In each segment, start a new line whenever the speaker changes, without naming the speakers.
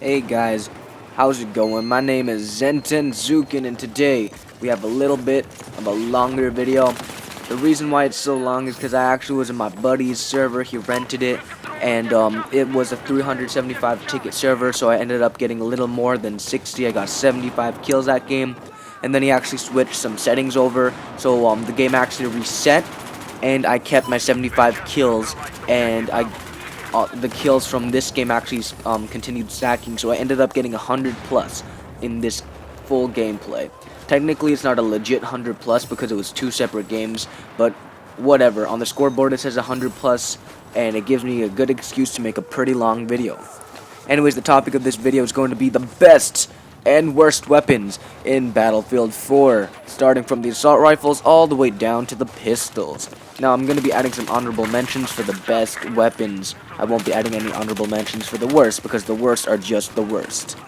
Hey guys, how's it going? My name is Zenton Zukin, and today we have a little bit of a longer video. The reason why it's so long is because I actually was in my buddy's server. He rented it, and it was a 375 ticket server, so I ended up getting a little more than 60. I got 75 kills that game, and then he actually switched some settings over, so the game actually reset, and I kept my 75 kills, and the kills from this game actually continued stacking, so I ended up getting 100 plus in this full gameplay. Technically, it's not a legit 100 plus because it was two separate games, but whatever. On the scoreboard, it says 100 plus, and it gives me a good excuse to make a pretty long video. Anyways, the topic of this video is going to be the best and worst weapons in Battlefield 4, starting from the assault rifles all the way down to the pistols. Now, I'm going to be adding some honorable mentions for the best weapons. I won't be adding any honorable mentions for the worst, because the worst are just the worst.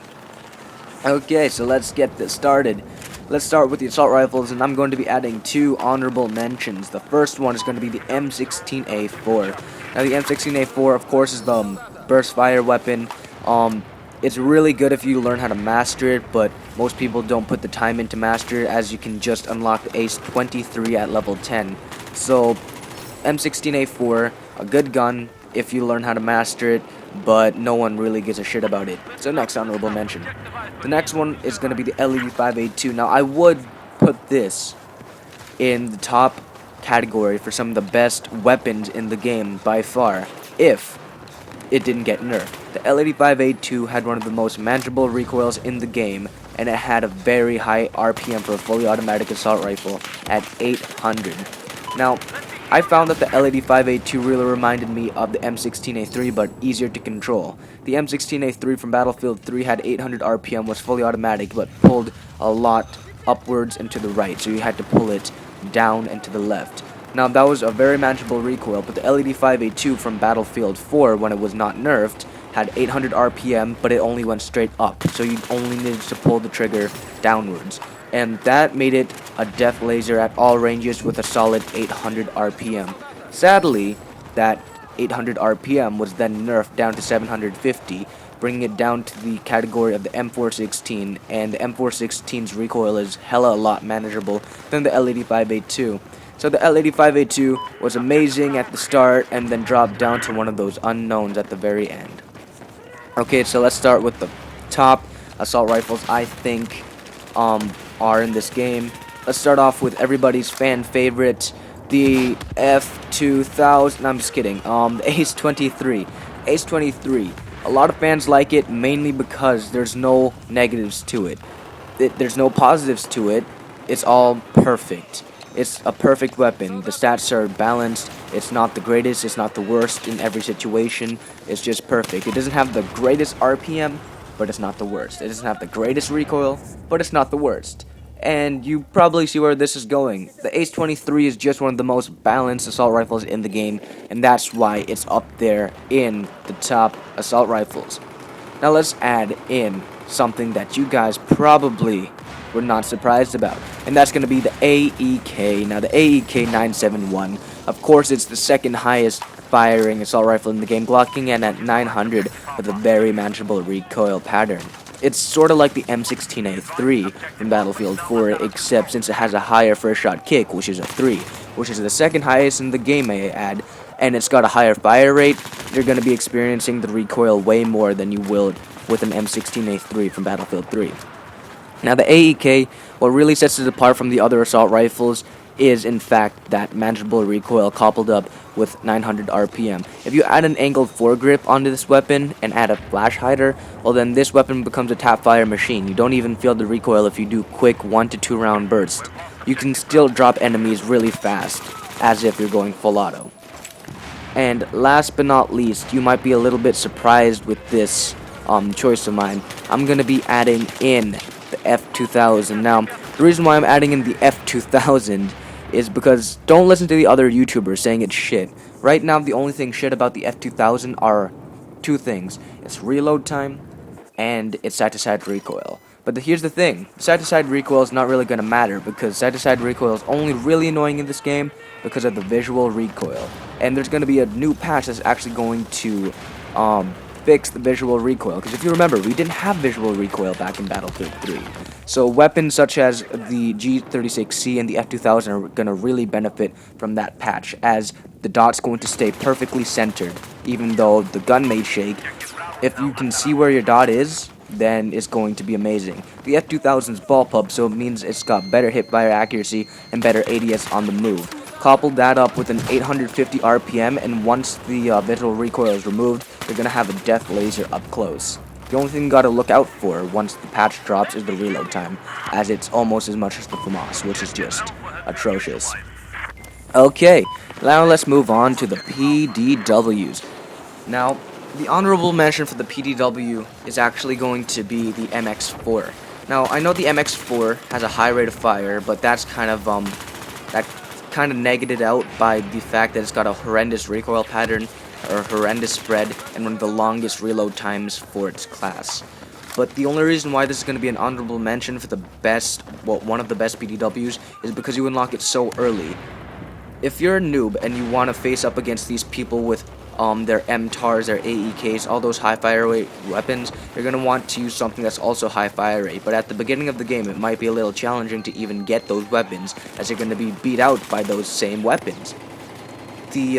Okay, so let's get this started. Let's start with the assault rifles, and I'm going to be adding two honorable mentions. The first one is going to be the M16A4. Now, the M16A4, of course, is the burst fire weapon. It's really good if you learn how to master it, but most people don't put the time in to master it, as you can just unlock the Ace 23 at level 10. So, M16A4, a good gun if you learn how to master it, but no one really gives a shit about it. So next honorable mention. The next one is going to be the LED-5A2. Now, I would put this in the top category for some of the best weapons in the game by far, if it didn't get nerfed. The LED-5A2 had one of the most manageable recoils in the game, and it had a very high RPM for a fully automatic assault rifle at 800. Now, I found that the LED-5A2 really reminded me of the M16A3, but easier to control. The M16A3 from Battlefield 3 had 800 RPM, was fully automatic, but pulled a lot upwards and to the right, so you had to pull it down and to the left. Now, that was a very manageable recoil, but the LED-5A2 from Battlefield 4, when it was not nerfed, had 800 RPM, but it only went straight up, so you only needed to pull the trigger downwards. And that made it a death laser at all ranges with a solid 800 RPM. Sadly, that 800 RPM was then nerfed down to 750, bringing it down to the category of the M416, and the M416's recoil is hella a lot manageable than the LED-5A2. So the LED-5A2 was amazing at the start, and then dropped down to one of those unknowns at the very end. Okay, so let's start with the top assault rifles I think are in this game. Let's start off with everybody's fan favorite, the F2000. No, I'm just kidding. The Ace 23. Ace 23. A lot of fans like it mainly because there's no negatives to it. There's no positives to it. It's all perfect. It's a perfect weapon. The stats are balanced. It's not the greatest. It's not the worst in every situation. It's just perfect. It doesn't have the greatest RPM, but it's not the worst. It doesn't have the greatest recoil, but it's not the worst. And you probably see where this is going. The Ace 23 is just one of the most balanced assault rifles in the game, and that's why it's up there in the top assault rifles. Now let's add in something that you guys probably were not surprised about, and that's going to be the AEK. Now the AEK 971, of course, it's the second highest firing assault rifle in the game, clocking in at 900 with a very manageable recoil pattern. It's sort of like the M16A3 from Battlefield 4, except since it has a higher first shot kick, which is a 3, which is the second highest in the game, may I add, and it's got a higher fire rate. You're going to be experiencing the recoil way more than you will with an M16A3 from Battlefield 3. Now the AEK, what really sets it apart from the other assault rifles is in fact that manageable recoil coupled up with 900 RPM. If you add an angled foregrip onto this weapon and add a flash hider, well then this weapon becomes a tap fire machine. You don't even feel the recoil if you do quick 1 to 2 round bursts. You can still drop enemies really fast, as if you're going full auto. And last but not least, you might be a little bit surprised with this choice of mine. I'm going to be adding in the F2000. Now, the reason why I'm adding in the F2000 is because don't listen to the other YouTubers saying it's shit. Right now, the only thing shit about the F2000 are two things. It's reload time, and it's side-to-side recoil. But here's the thing. Side-to-side recoil is not really going to matter, because side-to-side recoil is only really annoying in this game because of the visual recoil. And there's going to be a new patch that's actually going to fix the visual recoil, because if you remember, we didn't have visual recoil back in Battlefield 3. So weapons such as the G36C and the F2000 are going to really benefit from that patch, as the dot's going to stay perfectly centered, even though the gun may shake. If you can see where your dot is, then it's going to be amazing. The F2000's ball pub, so it means it's got better hipfire accuracy and better ADS on the move. Couple that up with an 850 RPM, and once the visual recoil is removed, you're going to have a death laser up close. The only thing you got to look out for once the patch drops is the reload time, as it's almost as much as the FAMAS, which is just atrocious. Okay, now let's move on to the PDWs. Now, the honorable mention for the PDW is actually going to be the MX4. Now, I know the MX4 has a high rate of fire, but that's kind of negated out by the fact that it's got a horrendous recoil pattern, or horrendous spread, and one of the longest reload times for its class. But the only reason why this is going to be an honorable mention for the best, well, one of the best PDWs, is because you unlock it so early. If you're a noob and you want to face up against these people with their MTARs, their AEKs, all those high fire rate weapons, you're going to want to use something that's also high fire rate. But at the beginning of the game, it might be a little challenging to even get those weapons, as you're going to be beat out by those same weapons. The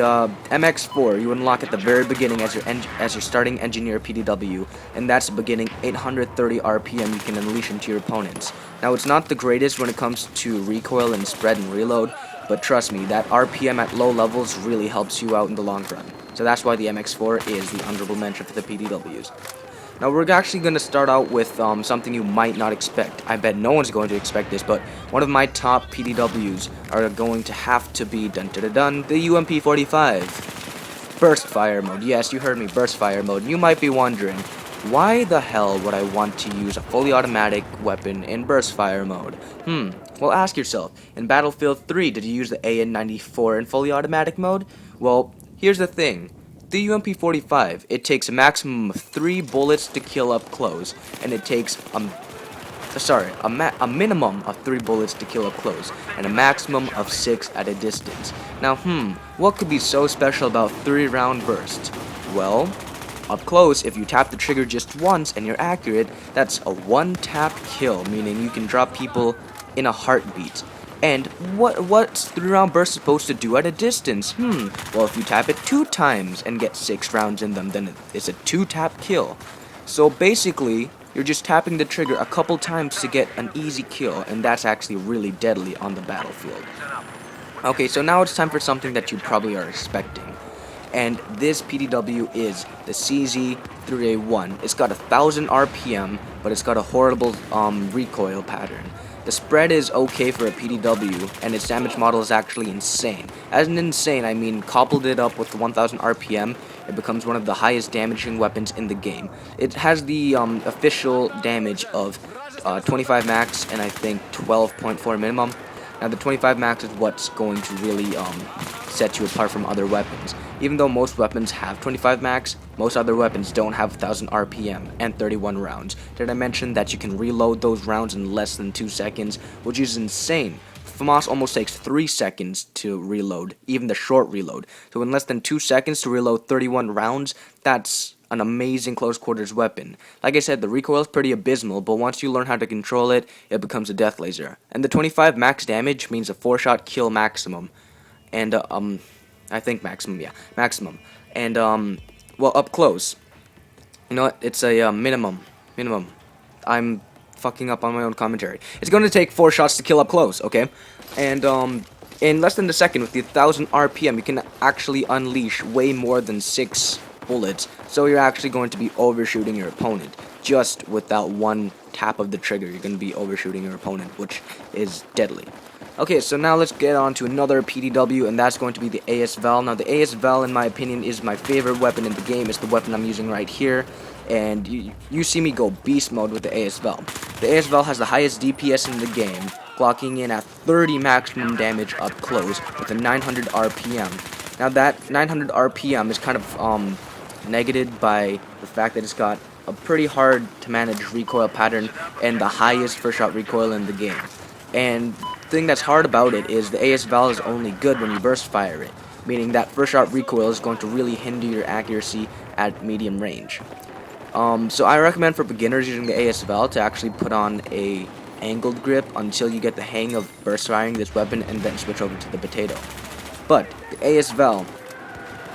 MX4 you unlock at the very beginning as your starting engineer PDW, and that's the beginning 830 RPM you can unleash into your opponents. Now, it's not the greatest when it comes to recoil and spread and reload, but trust me, that RPM at low levels really helps you out in the long run. So that's why the MX4 is the honorable mention for the PDWs. Now, we're actually going to start out with something you might not expect. I bet no one's going to expect this, but one of my top PDWs are going to have to be the UMP45. Burst fire mode. Yes, you heard me, burst fire mode. You might be wondering, why the hell would I want to use a fully automatic weapon in burst fire mode? Well, ask yourself, in Battlefield 3, did you use the AN-94 in fully automatic mode? Well, here's the thing. The UMP45, it takes a maximum of 3 bullets to kill up close, and it takes a minimum of 3 bullets to kill up close, and a maximum of 6 at a distance. Now, what could be so special about 3-round burst? Well, up close, if you tap the trigger just once and you're accurate, that's a 1-tap kill, meaning you can drop people in a heartbeat. And what's 3-round burst supposed to do at a distance? Well, if you tap it 2 times and get 6 rounds in them, then it's a 2-tap kill. So basically, you're just tapping the trigger a couple times to get an easy kill, and that's actually really deadly on the battlefield. Okay, so now it's time for something that you probably are expecting. And this PDW is the CZ3A1. It's got 1,000 RPM, but it's got a horrible recoil pattern. The spread is okay for a PDW, and its damage model is actually insane. As in insane, I mean coupled it up with the 1000 RPM, it becomes one of the highest damaging weapons in the game. It has the official damage of 25 max and I think 12.4 minimum. Now the 25 max is what's going to really set you apart from other weapons. Even though most weapons have 25 max, most other weapons don't have 1000 RPM and 31 rounds. Did I mention that you can reload those rounds in less than 2 seconds, which is insane. FAMAS almost takes 3 seconds to reload, even the short reload. So in less than 2 seconds to reload 31 rounds, that's an amazing close quarters weapon. Like I said, the recoil is pretty abysmal, but once you learn how to control it, it becomes a death laser. And the 25 max damage means a 4-shot kill maximum. And I think maximum, yeah, maximum. And well, up close, you know what, it's a minimum. I'm fucking up on my own commentary. It's going to take 4 shots to kill up close, okay? And in less than a second with the 1000 RPM, you can actually unleash way more than 6 bullets, so you're actually going to be overshooting your opponent. Just with that 1 tap of the trigger, you're going to be overshooting your opponent, which is deadly. Okay, so now let's get on to another PDW, and that's going to be the AS-Val. Now, the AS-Val, in my opinion, is my favorite weapon in the game. It's the weapon I'm using right here, and you see me go beast mode with the AS-Val. The AS-Val has the highest DPS in the game, clocking in at 30 maximum damage up close with a 900 RPM. Now, that 900 RPM is kind of negated by the fact that it's got a pretty hard to manage recoil pattern and the highest first shot recoil in the game. And the thing that's hard about it is the AS-Val is only good when you burst fire it, meaning that first shot recoil is going to really hinder your accuracy at medium range. So I recommend for beginners using the ASVAL to actually put on a angled grip until you get the hang of burst firing this weapon and then switch over to the potato. But the ASVAL,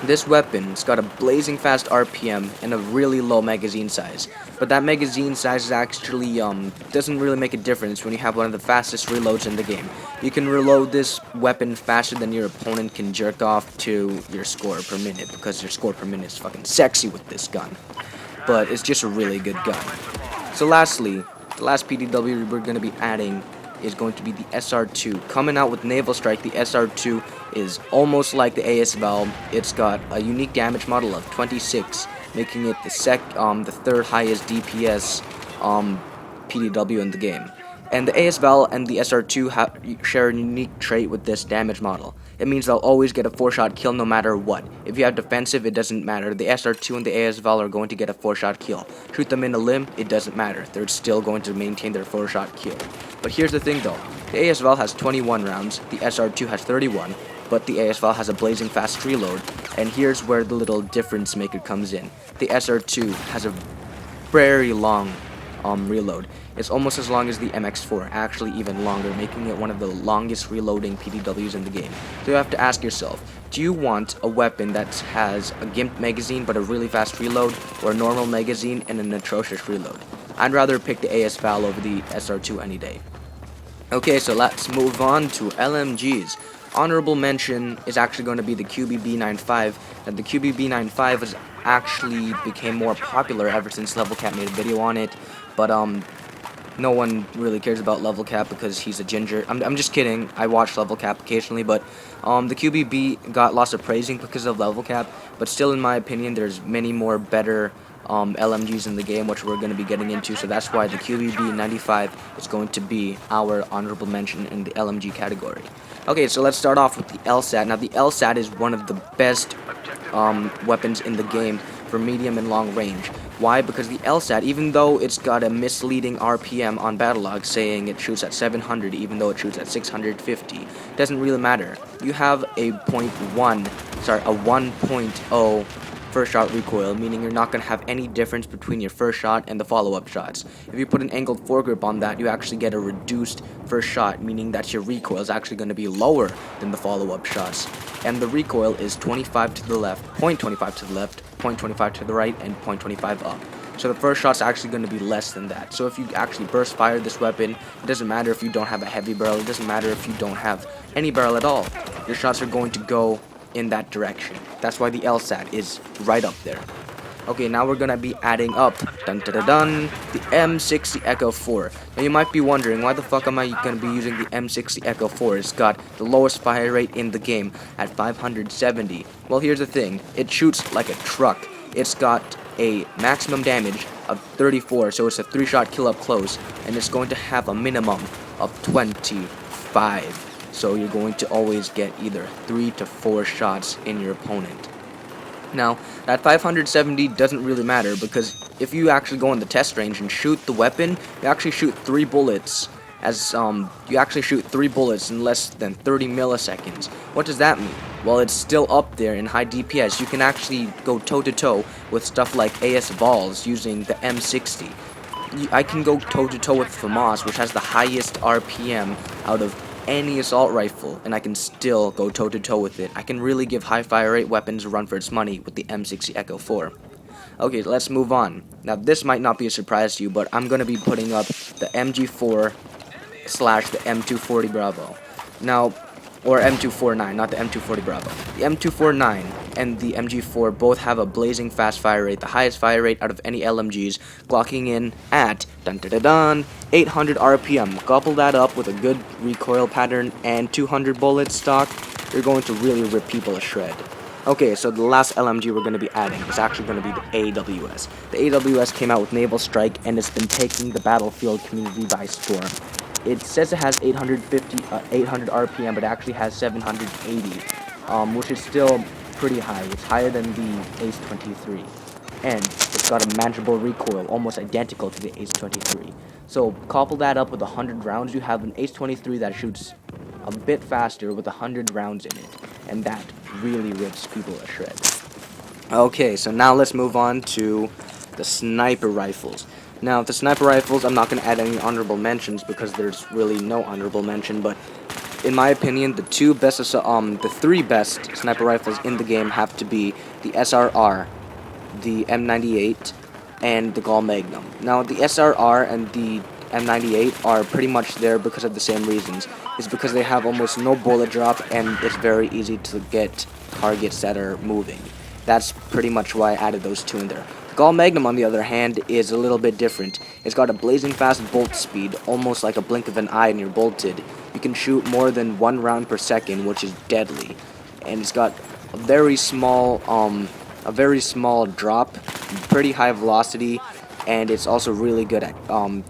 this weapon's got a blazing fast RPM and a really low magazine size. But that magazine size is actually doesn't really make a difference when you have one of the fastest reloads in the game. You can reload this weapon faster than your opponent can jerk off to your score per minute, because your score per minute is fucking sexy with this gun. But it's just a really good gun. So lastly, the last PDW we're going to be adding is going to be the SR2. Coming out with Naval Strike, the SR2 is almost like the ASVAL. It's got a unique damage model of 26, making it the third highest DPS PDW in the game. And the ASVAL and the SR2 share a unique trait with this damage model. It means they'll always get a 4-shot kill no matter what. If you have defensive, it doesn't matter. The SR2 and the ASVAL are going to get a 4-shot kill. Shoot them in a limb, it doesn't matter. They're still going to maintain their 4-shot kill. But here's the thing though. The ASVAL has 21 rounds, the SR2 has 31, but the ASVAL has a blazing fast reload. And here's where the little difference maker comes in. The SR2 has a very long reload. It's almost as long as the MX4, actually even longer, making it one of the longest reloading PDWs in the game. So you have to ask yourself, do you want a weapon that has a GIMP magazine but a really fast reload, or a normal magazine and an atrocious reload? I'd rather pick the ASVAL over the SR2 any day. Okay, so let's move on to LMGs. Honorable mention is actually going to be the QBB95. Now, the QBB95 has actually became more popular ever since Level Cap made a video on it, but no one really cares about Level Cap because he's a ginger. I'm just kidding. I watch Level Cap occasionally, but the QBB got lots of praising because of Level Cap, but still in my opinion there's many more better LMGs in the game, which we're going to be getting into, so that's why the QBB95 is going to be our honorable mention in the LMG category. Okay, so let's start off with the LSAT. Now, the LSAT is one of the best weapons in the game for medium and long range. Why? Because the LSAT, even though it's got a misleading RPM on Battlelog saying it shoots at 700 even though it shoots at 650, doesn't really matter. You have a 1.0 first shot recoil, meaning you're not going to have any difference between your first shot and the follow-up shots. If you put an angled foregrip on that, you actually get a reduced first shot, meaning that your recoil is actually going to be lower than the follow-up shots. And the recoil is 25 to the left, 0.25 to the left, 0.25 to the right, and 0.25 up. So the first shot's actually going to be less than that. So if you actually burst fire this weapon, it doesn't matter if you don't have a heavy barrel, it doesn't matter if you don't have any barrel at all. Your shots are going to go in that direction. That's why the LSAT is right up there. Okay, now we're gonna be adding up the M60 Echo 4. Now you might be wondering, why the fuck am I gonna be using the M60 Echo 4? It's got the lowest fire rate in the game at 570. Well, here's the thing, it shoots like a truck. It's got a maximum damage of 34, so it's a 3-shot kill up close, and it's going to have a minimum of 25. So you're going to always get either 3 to 4 shots in your opponent. Now, that 570 doesn't really matter, because if you actually go in the test range and shoot the weapon, you actually shoot 3 bullets in less than 30 milliseconds. What does that mean? Well, it's still up there in high DPS. You can actually go toe-to-toe with stuff like ASVALs using the M60. I can go toe-to-toe with FAMAS, which has the highest RPM out of any assault rifle, and I can still go toe-to-toe with it. I can really give high fire rate weapons a run for its money with the M60 Echo 4. Okay, let's move on. Now, this might not be a surprise to you, but I'm going to be putting up the MG4 / the M240 Bravo. Now, or M249, not the M240 Bravo. The M249 and the MG4 both have a blazing fast fire rate, the highest fire rate out of any LMGs, clocking in at 800 RPM. Couple that up with a good recoil pattern and 200 bullets stock, you're going to really rip people a shred. Okay, so the last LMG we're going to be adding is actually going to be the AWS. The AWS came out with Naval Strike, and it's been taking the battlefield community by storm. It says it has 800 RPM, but it actually has 780, which is still pretty high. It's higher than the Ace-23, and it's got a manageable recoil, almost identical to the Ace-23. So couple that up with 100 rounds, you have an Ace-23 that shoots a bit faster with 100 rounds in it, and that really rips people a shred. Okay, so now let's move on to the sniper rifles. Now, the sniper rifles, I'm not going to add any honorable mentions because there's really no honorable mention, but in my opinion, the three best sniper rifles in the game have to be the SRR, the M98, and the Gall Magnum. Now, the SRR and the M98 are pretty much there because of the same reasons. It's because they have almost no bullet drop, and it's very easy to get targets that are moving. That's pretty much why I added those two in there. The Gall Magnum, on the other hand, is a little bit different. It's got a blazing fast bolt speed, almost like a blink of an eye and you're bolted. You can shoot more than 1 round per second, which is deadly. And it's got a very small drop, pretty high velocity, and it's also really good at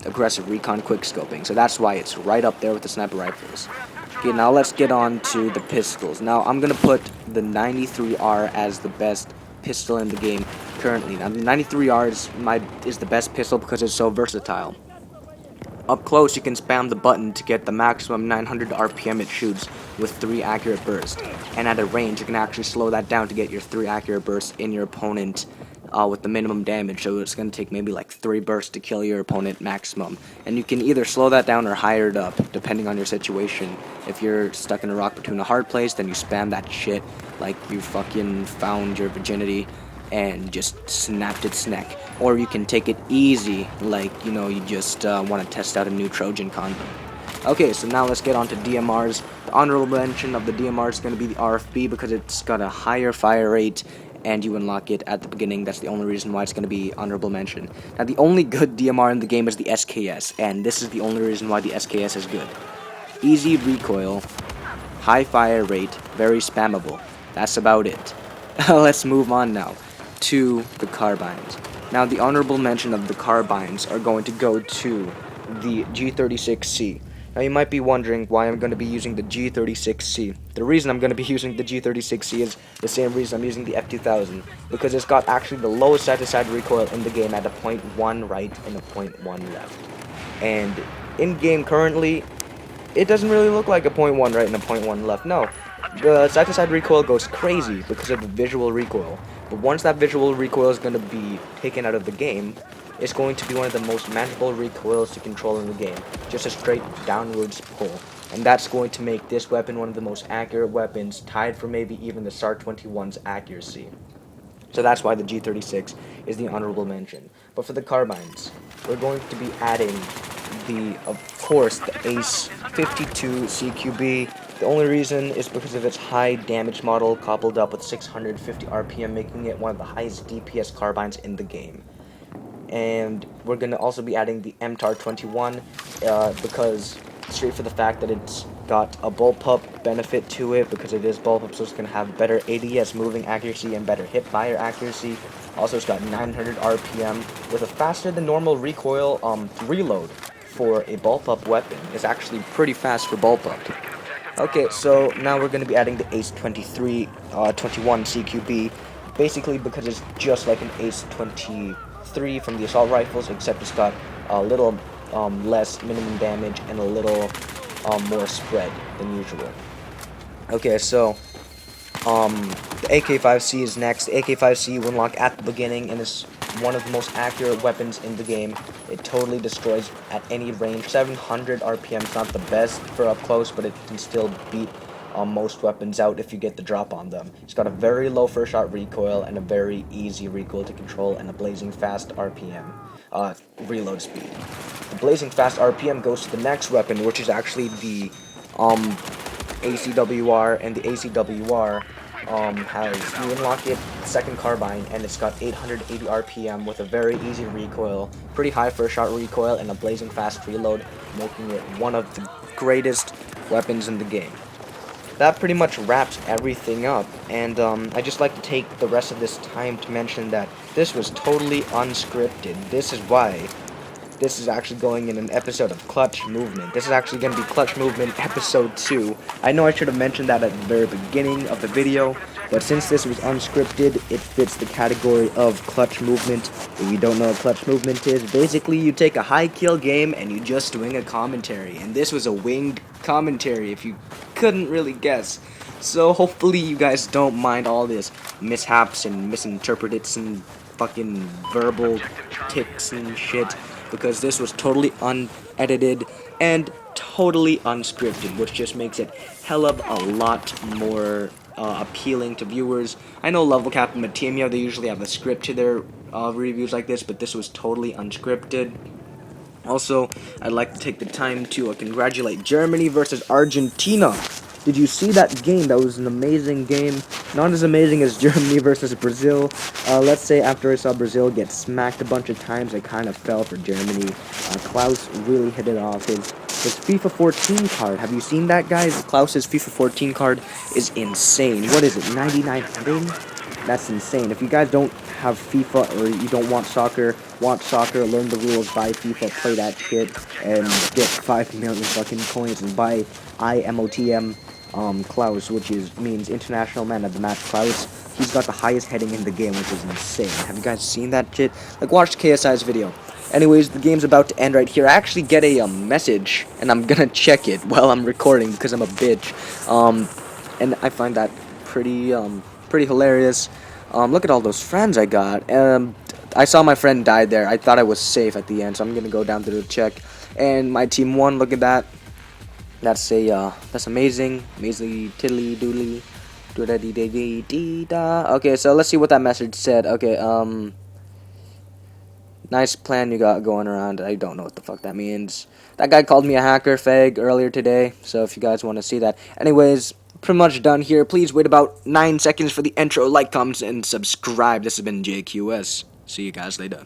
aggressive recon quickscoping. So that's why it's right up there with the sniper rifles. Okay, now let's get on to the pistols. Now I'm gonna put the 93R as the best pistol in the game currently. Now the 93R is the best pistol because it's so versatile. Up close, you can spam the button to get the maximum 900 RPM it shoots with 3 accurate bursts. And at a range, you can actually slow that down to get your 3 accurate bursts in your opponent with the minimum damage. So it's going to take maybe like 3 bursts to kill your opponent maximum. And you can either slow that down or higher it up, depending on your situation. If you're stuck in a rock between a hard place, then you spam that shit like you fucking found your virginity and just snapped its neck. Or you can take it easy, like, you know, you just want to test out a new Trojan condom. Okay, so now let's get on to DMRs. The honorable mention of the DMR is going to be the RFB because it's got a higher fire rate and you unlock it at the beginning. That's the only reason why it's going to be honorable mention. Now, the only good DMR in the game is the SKS, and this is the only reason why the SKS is good. Easy recoil, high fire rate, very spammable. That's about it. Let's move on now to the Carbines. Now, the honorable mention of the Carbines are going to go to the G36C. Now, you might be wondering why I'm going to be using the G36C. The reason I'm going to be using the G36C is the same reason I'm using the F2000, because it's got actually the lowest side-to-side recoil in the game at a 0.1 right and a 0.1 left. And in-game currently, it doesn't really look like a 0.1 right and a 0.1 left. No, the side-to-side recoil goes crazy because of the visual recoil. But once that visual recoil is going to be taken out of the game, it's going to be one of the most manageable recoils to control in the game. Just a straight downwards pull. And that's going to make this weapon one of the most accurate weapons, tied for maybe even the SAR-21's accuracy. So that's why the G36 is the honorable mention. But for the Carbines, we're going to be adding of course, the ACE-52 CQB. The only reason is because of its high damage model coupled up with 650 RPM, making it one of the highest DPS carbines in the game. And we're going to also be adding the MTAR-21 because straight for the fact that it's got a bullpup benefit to it because it is bullpup, so it's going to have better ADS moving accuracy and better hip fire accuracy. Also, it's got 900 RPM with a faster than normal recoil reload for a bullpup weapon. It's actually pretty fast for bullpup. Okay, so now we're going to be adding the ACE-21 CQB, basically because it's just like an ACE-23 from the assault rifles, except it's got a little less minimum damage and a little more spread than usual. Okay, so the AK-5C is next. The AK-5C you unlock at the beginning and is one of the most accurate weapons in the game. It totally destroys at any range. 700 RPM is not the best for up close, but it can still beat most weapons out if you get the drop on them. It's got a very low first shot recoil and a very easy recoil to control and a blazing fast RPM reload speed. The blazing fast RPM goes to the next weapon, which is actually the ACWR, and the ACWR you unlock it second carbine, and it's got 880 RPM with a very easy recoil, pretty high first shot recoil, and a blazing fast reload, making it one of the greatest weapons in the game. That pretty much wraps everything up, and I just like to take the rest of this time to mention that this was totally unscripted. This is why this is actually going in an episode of Clutch Movement. This is actually going to be Clutch Movement episode 2. I know I should have mentioned that at the very beginning of the video, but since this was unscripted, it fits the category of Clutch Movement. If you don't know what Clutch Movement is, basically you take a high kill game and you just wing a commentary. And this was a winged commentary, if you couldn't really guess. So hopefully you guys don't mind all this mishaps and misinterprets and fucking verbal tics and shit, because this was totally unedited and totally unscripted, which just makes it hell of a lot more appealing to viewers. I know Level Cap and Matimio, they usually have a script to their reviews like this, but this was totally unscripted. Also, I'd like to take the time to congratulate Germany versus Argentina. Did you see that game? That was an amazing game. Not as amazing as Germany versus Brazil. Let's say after I saw Brazil get smacked a bunch of times, I kind of fell for Germany. Klaus really hit it off. His FIFA 14 card. Have you seen that, guys? Klaus's FIFA 14 card is insane. What is it, 9,900? That's insane. If you guys don't have FIFA or you don't want soccer, learn the rules, buy FIFA, play that shit, and get 5 million fucking coins and buy IMOTM Klaus, which means International Man of the Match Klaus. He's got the highest heading in the game, which is insane. Have you guys seen that shit? Like, watch KSI's video. Anyways, the game's about to end right here. I actually get a message, and I'm gonna check it while I'm recording because I'm a bitch. And I find that pretty hilarious. Look at all those friends I got. I saw my friend died there. I thought I was safe at the end, so I'm gonna go down to check. And my team won. Look at that. That's amazing. Amazingly tiddly doodly. Okay, so let's see what that message said. Okay, nice plan you got going around. I don't know what the fuck that means. That guy called me a hacker fag earlier today, so if you guys want to see that. Anyways, pretty much done here. Please wait about 9 seconds for the intro. Like, comment, and subscribe. This has been JQS. See you guys later.